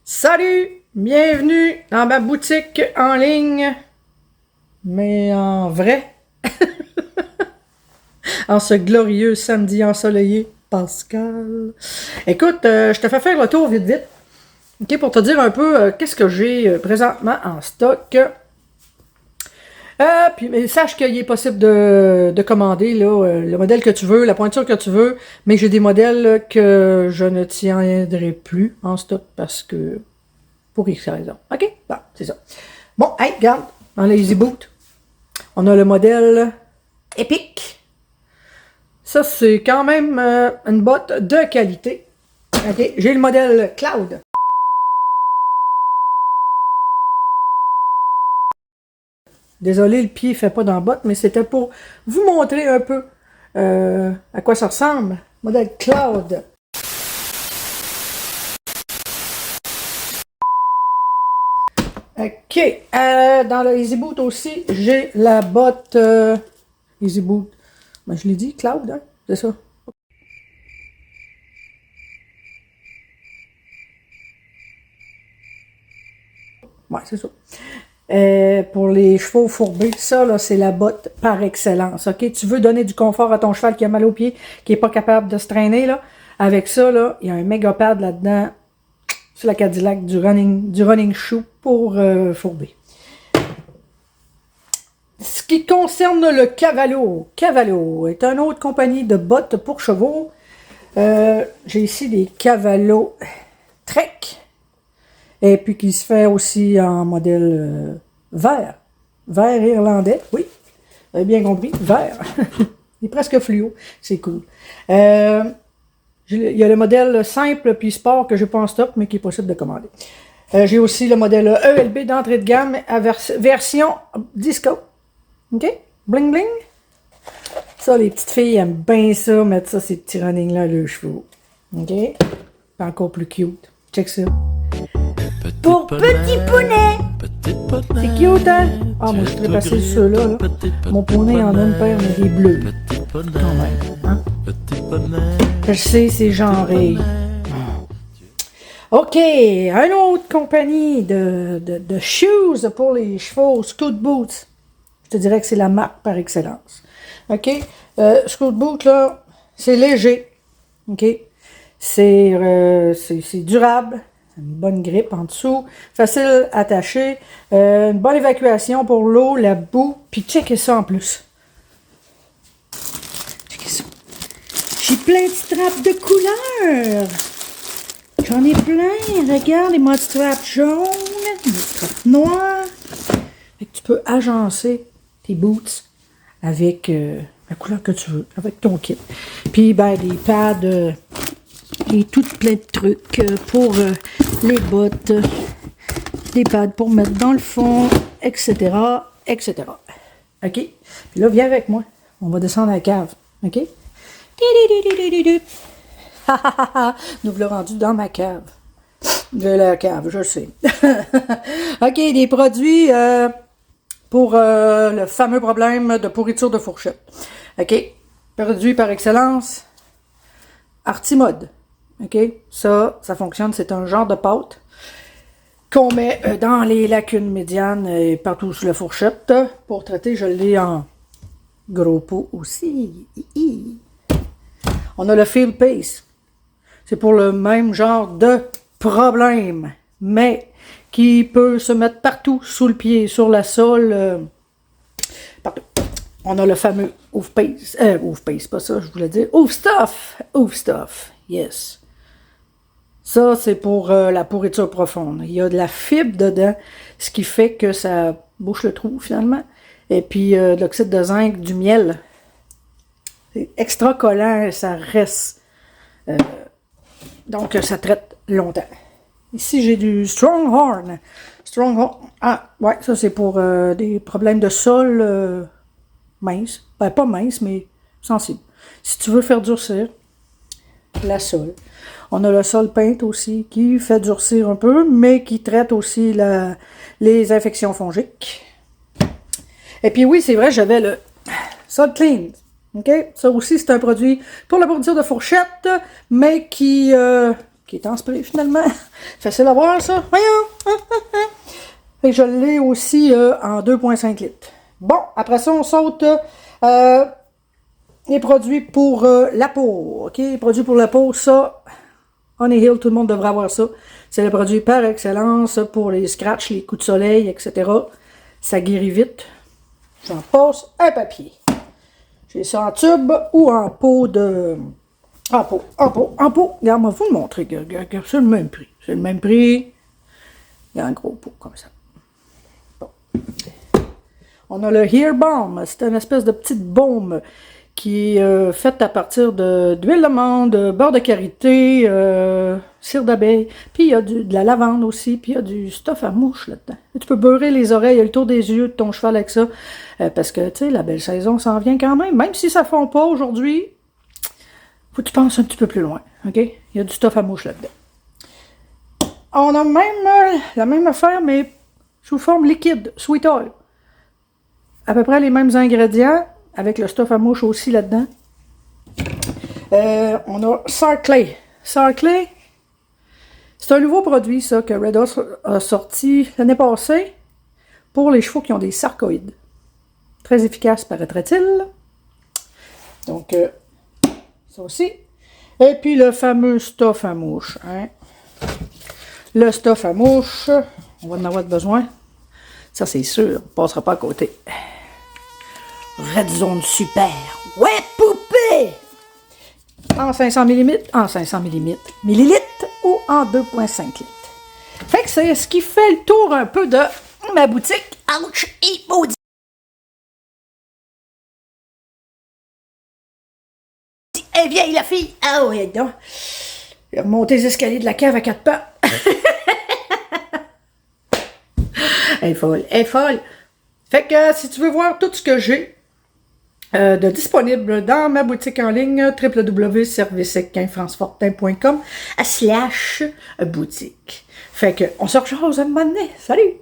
Salut! Bienvenue dans ma boutique en ligne, mais en vrai, en ce glorieux samedi ensoleillé, Pascal. Écoute, je te fais faire le tour vite, ok, pour te dire un peu qu'est-ce que j'ai présentement en stock. Puis mais sache qu'il est possible de commander là, le modèle que tu veux, la pointure que tu veux, mais j'ai des modèles que je ne tiendrai plus en stock parce que pour X raison. OK? Bon, c'est ça. Bon, hey, regarde, dans les Easy Boot, on a le modèle Epic. Ça, c'est quand même une botte de qualité. OK? J'ai le modèle Cloud. Désolé, le pied ne fait pas dans la botte, mais c'était pour vous montrer un peu à quoi ça ressemble. Modèle Cloud. OK. Dans le Easy Boot aussi, j'ai la botte Easy Boot. Ben, je l'ai dit, Cloud, hein? C'est ça. Ouais, c'est ça. Pour les chevaux fourbés, ça, là, c'est la botte par excellence. OK? Tu veux donner du confort à ton cheval qui a mal aux pieds, qui n'est pas capable de se traîner, là. Avec ça, là, il y a un méga pad là-dedans. C'est la Cadillac du running shoe pour fourbé. Ce qui concerne le Cavallo. Cavallo est une autre compagnie de bottes pour chevaux. J'ai ici des Cavallo Trek. Et puis qui se fait aussi en modèle vert. Vert irlandais, oui. Vous avez bien compris, vert. Il est presque fluo, c'est cool. Il y a le modèle simple puis sport que j'ai pas en stock, mais qui est possible de commander. J'ai aussi le modèle ELB d'entrée de gamme à version disco. OK? Bling bling. Ça, les petites filles aiment bien ça, mettre ça, ces petits running-là, à leurs chevaux. OK? Encore plus cute. Check ça. Pour petit poney! C'est cute, hein? Ah, moi, je voudrais passer ceux-là. Là. Mon poney en a une paire, mais des bleus. Quand même. Hein? Je sais, c'est genré. OK, une autre compagnie de shoes pour les chevaux, Scoot Boots. Je te dirais que c'est la marque par excellence. OK? Scoot Boots, là, c'est léger. OK? C'est durable. Une bonne grippe en dessous. Facile à attacher. Une bonne évacuation pour l'eau, la boue. Puis checkez ça en plus. Checkez ça. J'ai plein de straps de couleurs. J'en ai plein. Regarde, les modes straps jaunes, les straps noirs. Fait que tu peux agencer tes boots avec la couleur que tu veux, avec ton kit. Puis, ben, des pads et tout plein de trucs pour les bottes, des pads pour mettre dans le fond, etc., etc. OK? Puis là, viens avec moi. On va descendre à la cave. OK? Nous voilà rendus dans ma cave. De la cave, je sais. OK, des produits pour le fameux problème de pourriture de fourchette. OK? Produit par excellence, Artimode. OK? Ça fonctionne. C'est un genre de pâte qu'on met dans les lacunes médianes et partout sur la fourchette pour traiter. Je l'ai en gros pot aussi. On a le Field Pace. C'est pour le même genre de problème, mais qui peut se mettre partout sous le pied, sur la sole, partout. On a le fameux Oof Pace. Oof Pace, pas ça, je voulais dire. Oof Stuff. Oof Stuff. Yes. Ça, c'est pour la pourriture profonde. Il y a de la fibre dedans, ce qui fait que ça bouche le trou, finalement. Et puis, de l'oxyde de zinc, du miel. C'est extra collant, ça reste. Donc, ça traite longtemps. Ici, j'ai du Stronghorn. Stronghorn. Ah, ouais, ça, c'est pour des problèmes de sol mince. Ben, pas mince, mais sensible. Si tu veux faire durcir la sole. On a le sol peinte aussi qui fait durcir un peu, mais qui traite aussi les infections fongiques. Et puis oui, c'est vrai, j'avais le Sol Clean. OK? Ça aussi, c'est un produit pour la pourriture de fourchette, mais qui qui est en spray finalement. Facile à voir ça. Voyons. Et je l'ai aussi en 2,5 litres. Bon, après ça, on saute les produits pour la peau. OK, les produits pour la peau, ça, Honey Hill, tout le monde devrait avoir ça. C'est le produit par excellence pour les scratchs, les coups de soleil, etc. Ça guérit vite. J'en passe un papier. J'ai ça en tube ou en pot de... En pot. Regarde, moi, vous le montrer. C'est le même prix. C'est le même prix. Il y a un gros pot comme ça. Bon. On a le Hair Balm. C'est une espèce de petite baume qui est faite à partir d'huile d'amande, beurre de karité, cire d'abeille. Puis il y a de la lavande aussi. Puis il y a du stuff à mouche là-dedans. Tu peux beurrer les oreilles et le tour des yeux de ton cheval avec ça. Parce que, tu sais, la belle saison s'en vient quand même. Même si ça ne fond pas aujourd'hui, faut que tu penses un petit peu plus loin. OK? Il y a du stuff à mouche là-dedans. On a même la même affaire, mais sous forme liquide, sweet oil. À peu près les mêmes ingrédients, avec le stuff à mouche aussi là-dedans. On a Sarkley. Sarkley, c'est un nouveau produit, ça, que Red Horse a sorti l'année passée pour les chevaux qui ont des sarcoïdes. Très efficace, paraîtrait-il. Donc, ça aussi. Et puis, le fameux stuff à mouche. Hein? Le stuff à mouche, on va en avoir besoin. Ça, c'est sûr, on ne passera pas à côté. Red Zone Super. Ouais, poupée! En 500 millilitres ou en 2,5 litres. Fait que c'est ce qui fait le tour un peu de ma boutique. Ouch et maudit! Elle est vieille, la fille! Ah oui, donc. Elle a remonté les escaliers de la cave à 4 pas. Elle est folle, elle est folle. Fait que si tu veux voir tout ce que j'ai de disponible dans ma boutique en ligne, www.servicequinfrancefortin.com/boutique. Fait que on se rejoint à un moment donné. Salut!